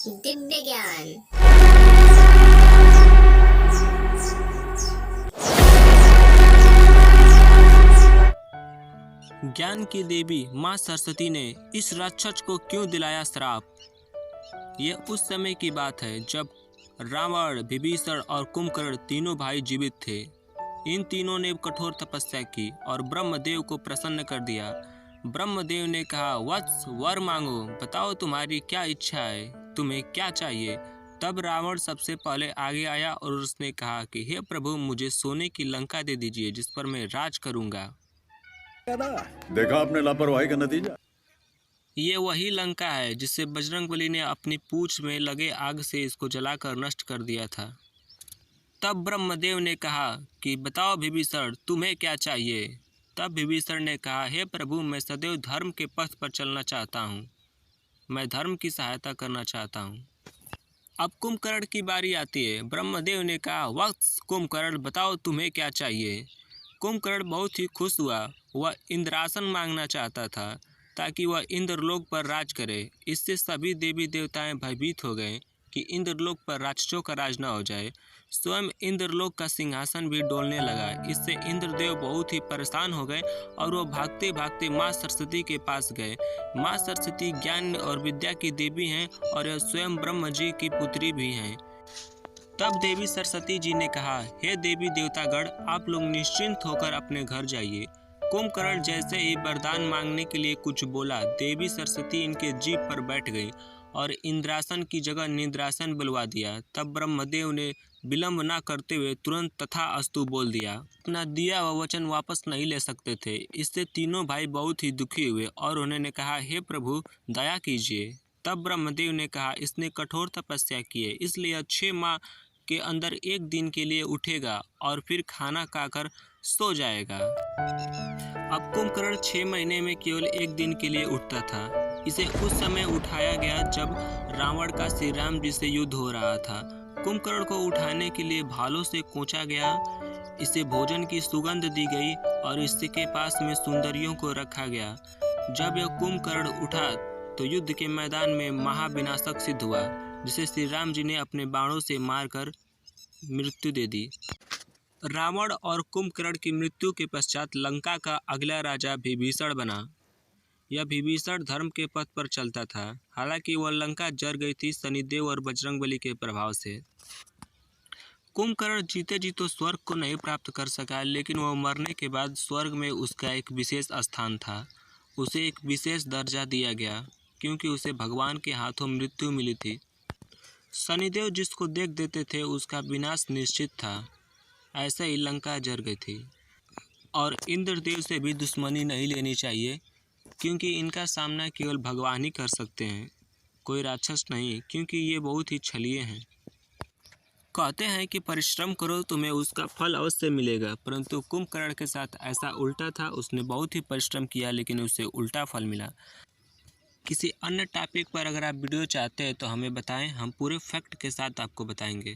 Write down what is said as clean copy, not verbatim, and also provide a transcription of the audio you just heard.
दिव्य ज्ञान। ज्ञान की देवी माँ सरस्वती ने इस राक्षस को क्यों दिलाया श्राप? यह उस समय की बात है जब रावण, विभीषण और कुंभकर्ण तीनों भाई जीवित थे। इन तीनों ने कठोर तपस्या की और ब्रह्मदेव को प्रसन्न कर दिया। ब्रह्मदेव ने कहा, वत्स वर मांगो, बताओ तुम्हारी क्या इच्छा है, तुम्हें क्या चाहिए। तब रावण सबसे पहले आगे आया और उसने कहा कि हे प्रभु, मुझे सोने की लंका दे दीजिए जिस पर मैं राज करूँगा। देखा आपने लापरवाही का नतीजा। ये वही लंका है जिसे बजरंगबली ने अपनी पूंछ में लगे आग से इसको जलाकर नष्ट कर दिया था। तब ब्रह्मदेव ने कहा कि बताओ विभीषण, तुम्हें क्या चाहिए। तब विभीषण ने कहा, हे प्रभु, मैं सदैव धर्म के पथ पर चलना चाहता हूँ, मैं धर्म की सहायता करना चाहता हूँ। अब कुंभकर्ण की बारी आती है। ब्रह्मदेव ने कहा, वत्स कुंभकर्ण, बताओ तुम्हें क्या चाहिए। कुंभकर्ण बहुत ही खुश हुआ। वह इंद्रासन मांगना चाहता था ताकि वह इंद्रलोक पर राज करे। इससे सभी देवी देवताएं भयभीत हो गए कि इंद्रलोक पर राक्षसों का राज न हो जाए। स्वयं इंद्रलोक का सिंहासन भी डोलने लगा। इससे इंद्रदेव बहुत ही परेशान हो गए और वो भागते भागते माँ सरस्वती के पास गए। माँ सरस्वती ज्ञान और विद्या की देवी हैं और यह स्वयं ब्रह्म जी की पुत्री भी हैं। तब देवी सरस्वती जी ने कहा, हे देवी देवतागण, आप लोग निश्चिंत होकर अपने घर जाइए। कुंभकर्ण जैसे ही वरदान मांगने के लिए कुछ बोला, देवी सरस्वती इनके जीभ पर बैठ गई और इंद्रासन की जगह निद्रासन बुलवा दिया। तब ब्रह्मदेव ने विलंब न करते हुए तुरंत तथास्तु बोल दिया। अपना दिया हुआ वचन वापस नहीं ले सकते थे। इससे तीनों भाई बहुत ही दुखी हुए और उन्होंने कहा, हे प्रभु, दया कीजिए। तब ब्रह्मदेव ने कहा, इसने कठोर तपस्या की है, इसलिए 6 माह के अंदर एक दिन के लिए उठेगा और फिर खाना खाकर सो जाएगा। अब कुंभकर्ण 6 महीने में केवल एक दिन के लिए उठता था। इसे उस समय उठाया गया जब रावण का श्री राम जी से युद्ध हो रहा था। कुंभकर्ण को उठाने के लिए भालों से कोंचा गया, इसे भोजन की सुगंध दी गई और इसके पास में सुंदरियों को रखा गया। जब यह कुंभकर्ण उठा तो युद्ध के मैदान में महाविनाशक सिद्ध हुआ, जिसे श्री राम जी ने अपने बाणों से मारकर मृत्यु दे दी। रावण और कुंभकर्ण की मृत्यु के पश्चात लंका का अगला राजा विभीषण बना। यह विभीषण धर्म के पथ पर चलता था। हालांकि वह लंका जर गई थी शनिदेव और बजरंगबली के प्रभाव से। कुंभकर्ण जीते जी तो स्वर्ग को नहीं प्राप्त कर सका, लेकिन वह मरने के बाद स्वर्ग में उसका एक विशेष स्थान था। उसे एक विशेष दर्जा दिया गया क्योंकि उसे भगवान के हाथों मृत्यु मिली थी। शनिदेव जिसको देख देते थे उसका विनाश निश्चित था। ऐसा ही लंका जर गई थी। और इंद्रदेव से भी दुश्मनी नहीं लेनी चाहिए क्योंकि इनका सामना केवल भगवान ही कर सकते हैं, कोई राक्षस नहीं, क्योंकि ये बहुत ही छलिए हैं। कहते हैं कि परिश्रम करो तुम्हें उसका फल अवश्य मिलेगा, परंतु कुंभकर्ण के साथ ऐसा उल्टा था। उसने बहुत ही परिश्रम किया लेकिन उसे उल्टा फल मिला। किसी अन्य टॉपिक पर अगर आप वीडियो चाहते हैं तो हमें बताएं, हम पूरे फैक्ट के साथ आपको बताएंगे।